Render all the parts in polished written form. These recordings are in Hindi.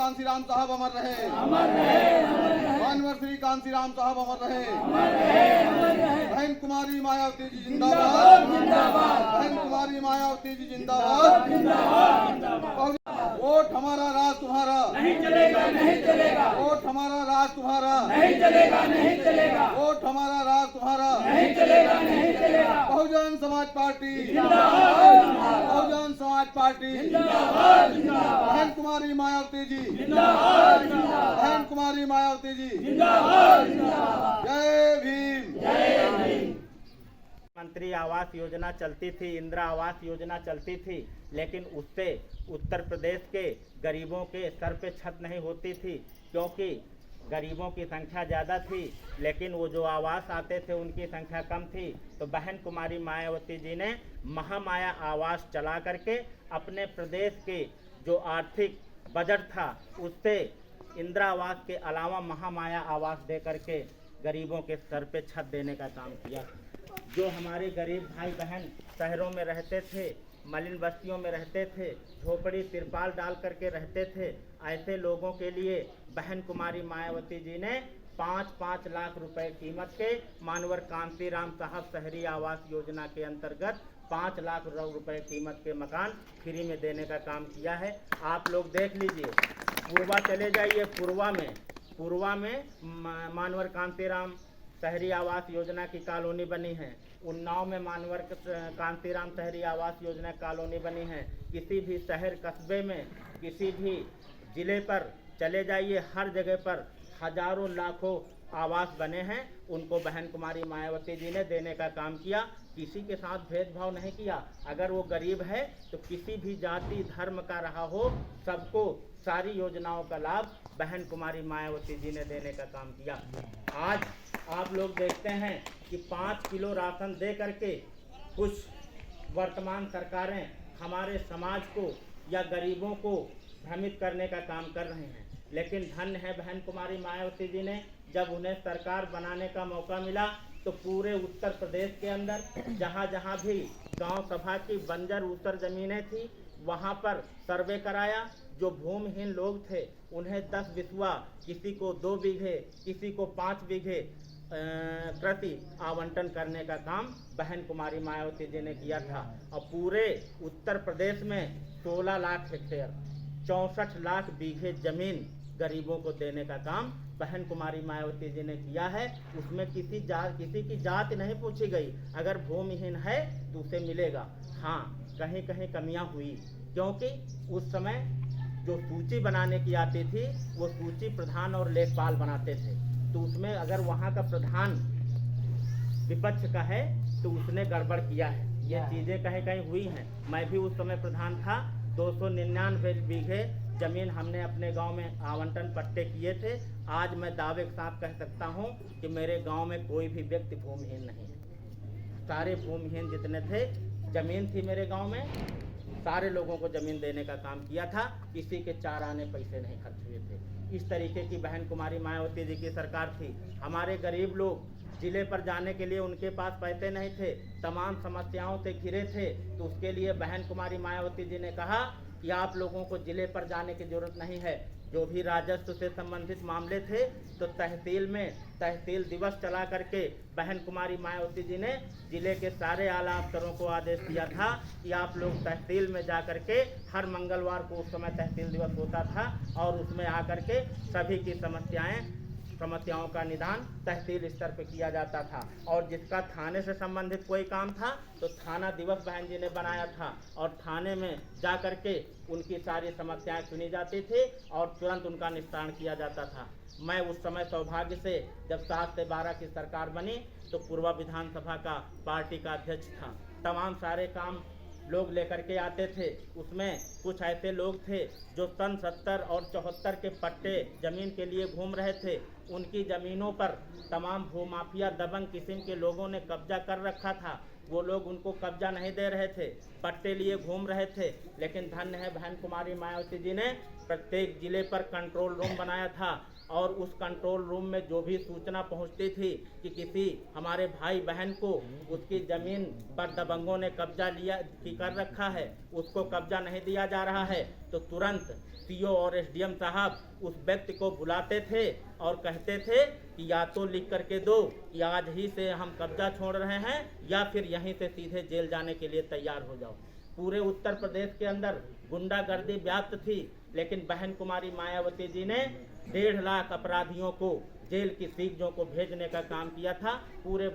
कांसीराम साहब अमर रहे, मानवर श्री कांसीराम साहब अमर रहे। बहन कुमारी मायावती जी जिंदाबाद, बहन कुमारी मायावती जी जिंदाबाद। वोट हमारा राज तुम्हारा नहीं चलेगा, नहीं चलेगा, वोट हमारा राज तुम्हारा नहीं चलेगा, नहीं चलेगा, वोट हमारा राज तुम्हारा नहीं चलेगा, नहीं चलेगा। बहुजन समाज पार्टी जिंदाबाद, बहुजन समाज पार्टी जिंदाबाद, जिंदाबाद, बहन कुमारी मायावती जी जिंदाबाद, जिंदाबाद, बहन कुमारी मायावती जी जिंदाबाद, जिंदाबाद। जय भीम। जय भीम। मंत्री आवास योजना चलती थी, इंदिरा आवास योजना चलती थी, लेकिन उससे उत्तर प्रदेश के गरीबों के सर पे छत नहीं होती थी, क्योंकि गरीबों की संख्या ज़्यादा थी, लेकिन वो जो आवास आते थे उनकी संख्या कम थी। तो बहन कुमारी मायावती जी ने महामाया आवास चला करके अपने प्रदेश के जो आर्थिक बजट था उससे इंदिरा आवास के अलावा महामाया आवास दे करके गरीबों के सर पे छत देने का काम किया। जो हमारे गरीब भाई बहन शहरों में रहते थे, मलिन बस्तियों में रहते थे, झोपड़ी तिरपाल डाल करके रहते थे, ऐसे लोगों के लिए बहन कुमारी मायावती जी ने 5-5 लाख रुपए कीमत के मानवर कांसीराम साहब शहरी आवास योजना के अंतर्गत 5 लाख रुपए कीमत के मकान फ्री में देने का काम किया है। आप लोग देख लीजिए, पूर्वा चले जाइए, पूर्वा में मानवर कांसीराम शहरी आवास योजना की कॉलोनी बनी है। उन्नाव में मानवर कांसीराम शहरी आवास योजना कॉलोनी बनी है। किसी भी शहर कस्बे में, किसी भी जिले पर चले जाइए, हर जगह पर हजारों लाखों आवास बने हैं। उनको बहन कुमारी मायावती जी ने देने का काम किया। किसी के साथ भेदभाव नहीं किया। अगर वो गरीब है तो किसी भी जाति धर्म का रहा हो, सबको सारी योजनाओं का लाभ बहन कुमारी मायावती जी ने देने का काम किया। आज आप लोग देखते हैं कि 5 किलो राशन दे करके कुछ वर्तमान सरकारें हमारे समाज को या गरीबों को भ्रमित करने का काम कर रहे हैं, लेकिन धन्य है बहन कुमारी मायावती जी ने, जब उन्हें सरकार बनाने का मौका मिला तो पूरे उत्तर प्रदेश के अंदर जहाँ जहाँ भी गांव सभा की बंजर ऊसर ज़मीनें थी वहाँ पर सर्वे कराया। जो भूमिहीन लोग थे उन्हें 10 बिस्वा, किसी को 2 बीघे, किसी को 5 बीघे प्रति आवंटन करने का काम बहन कुमारी मायावती जी ने किया था। और पूरे उत्तर प्रदेश में 16 लाख हेक्टेयर 64 लाख बीघे जमीन गरीबों को देने का काम बहन कुमारी मायावती जी ने किया है। उसमें किसी की जात नहीं पूछी गई। अगर भूमिहीन है तो उसे मिलेगा। हाँ, कहीं कहीं कमियां हुई, क्योंकि उस समय जो सूची बनाने की आती थी वो सूची प्रधान और लेखपाल बनाते थे, तो उसमें अगर वहाँ का प्रधान विपक्ष का है तो उसने गड़बड़ किया है। ये चीज़ें कहीं कहीं हुई हैं। मैं भी उस समय प्रधान था। 299 बीघे जमीन हमने अपने गांव में आवंटन पट्टे किए थे। आज मैं दावे के साथ कह सकता हूं कि मेरे गांव में कोई भी व्यक्ति भूमिहीन नहीं है। सारे भूमिहीन जितने थे, जमीन थी मेरे गांव में, सारे लोगों को जमीन देने का काम किया था। किसी के 4 आने पैसे नहीं खर्च हुए थे। इस तरीके की बहन कुमारी मायावती जी की सरकार थी। हमारे गरीब लोग जिले पर जाने के लिए उनके पास पैसे नहीं थे, तमाम समस्याओं से घिरे थे, तो उसके लिए बहन कुमारी मायावती जी ने कहा कि आप लोगों को जिले पर जाने की जरूरत नहीं है। जो भी राजस्व से संबंधित मामले थे तो तहसील में तहसील दिवस चला करके बहन कुमारी मायावती जी ने जिले के सारे आला अफसरों को आदेश दिया था कि आप लोग तहसील में जा करके, हर मंगलवार को उस समय तहसील दिवस होता था, और उसमें आकर के सभी की समस्याओं का निदान तहसील स्तर पर किया जाता था। और जिसका थाने से संबंधित कोई काम था तो थाना दिवस बहन जी ने बनाया था, और थाने में जा कर के उनकी सारी समस्याएं सुनी जाती थी और तुरंत उनका निस्तारण किया जाता था। मैं उस समय सौभाग्य से जब 7 से 12 की सरकार बनी तो पूर्वा विधानसभा का पार्टी का अध्यक्ष था। तमाम सारे काम लोग लेकर के आते थे। उसमें कुछ ऐसे लोग थे जो सन 70 और 74 के पट्टे ज़मीन के लिए घूम रहे थे। उनकी ज़मीनों पर तमाम भूमाफिया दबंग किस्म के लोगों ने कब्जा कर रखा था। वो लोग उनको कब्जा नहीं दे रहे थे, पट्टे लिए घूम रहे थे। लेकिन धन्य है बहन कुमारी मायावती जी ने प्रत्येक जिले पर कंट्रोल रूम बनाया था, और उस कंट्रोल रूम में जो भी सूचना पहुंचती थी कि किसी हमारे भाई बहन को उसकी ज़मीन पर दबंगों ने कब्जा कर रखा है, उसको कब्जा नहीं दिया जा रहा है, तो तुरंत सीओ और एसडीएम साहब उस व्यक्ति को बुलाते थे और कहते थे कि या तो लिख करके दो कि आज ही से हम कब्जा छोड़ रहे हैं या फिर यहीं से सीधे जेल जाने के लिए तैयार हो जाओ। पूरे उत्तर प्रदेश के अंदर गुंडागर्दी व्याप्त थी, लेकिन बहन कुमारी मायावती जी ने 1.5 लाख अपराधियों को जेल की सीगों को भेजने का काम किया था। पूरे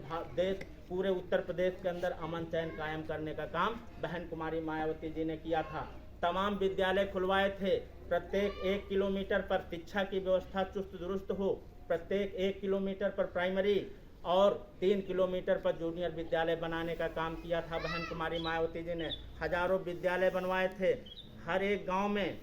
उत्तर प्रदेश के अंदर अमन चैन कायम करने का काम बहन कुमारी मायावती जी ने किया था। तमाम विद्यालय खुलवाए थे। प्रत्येक 1 किलोमीटर पर शिक्षा की व्यवस्था चुस्त दुरुस्त हो। प्रत्येक 1 किलोमीटर पर प्राइमरी और 3 किलोमीटर पर जूनियर विद्यालय बनाने का काम किया था बहन कुमारी मायावती जी ने। हजारों विद्यालय बनवाए थे। हर एक गांव में,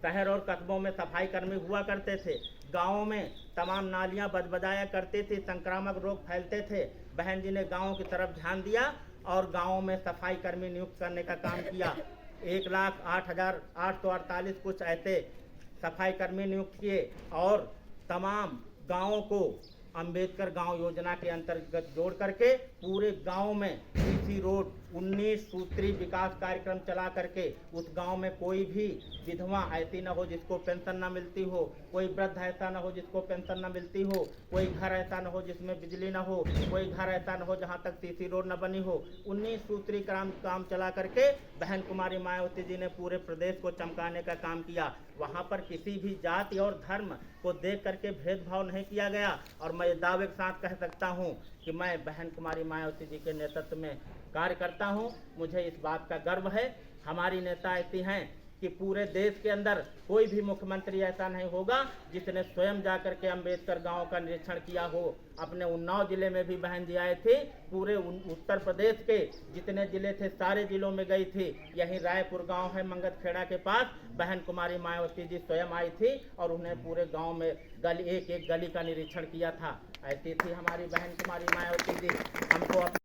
शहर और कस्बों में सफाई कर्मी हुआ करते थे। गांवों में तमाम नालियां बजबजाया करती थी, संक्रामक रोग फैलते थे। बहन जी ने गाँव की तरफ ध्यान दिया और गाँवों में सफाई कर्मी नियुक्त करने का काम किया। 1,08,848 कुछ ऐसे सफाई कर्मी नियुक्त किए और तमाम गांवों को अंबेडकर गांव योजना के अंतर्गत जोड़ करके पूरे गांव में सीसी रोड 19 सूत्री विकास कार्यक्रम चला करके उस गांव में कोई भी विधवा ऐसी न हो जिसको पेंशन न मिलती हो, कोई वृद्ध ऐसा न हो जिसको पेंशन न मिलती हो, कोई घर ऐसा न हो जिसमें बिजली न हो, कोई घर ऐसा न हो जहां तक सीसी रोड न बनी हो। 19 सूत्री काम चला करके बहन कुमारी मायावती जी ने पूरे प्रदेश को चमकाने का काम किया। वहां पर किसी भी जाति और धर्म को देख करके भेदभाव नहीं किया गया और मैं दावे के साथ कह सकता हूं कि मैं बहन कुमारी मायावती जी के नेतृत्व में कार्य करता हूं। मुझे इस बात का गर्व है। हमारी नेता ऐसी हैं कि पूरे देश के अंदर कोई भी मुख्यमंत्री ऐसा नहीं होगा जिसने स्वयं जाकर के अंबेडकर गांव का निरीक्षण किया हो। अपने उन्नाव जिले में भी बहन जी आई थी। पूरे उत्तर प्रदेश के जितने जिले थे सारे जिलों में गई थी। यही रायपुर गांव है मंगतखेड़ा के पास, बहन कुमारी मायावती जी स्वयं आई थी और उन्हें पूरे गांव में एक एक गली का निरीक्षण किया था। ऐसी थी हमारी बहन कुमारी मायावती जी। हमको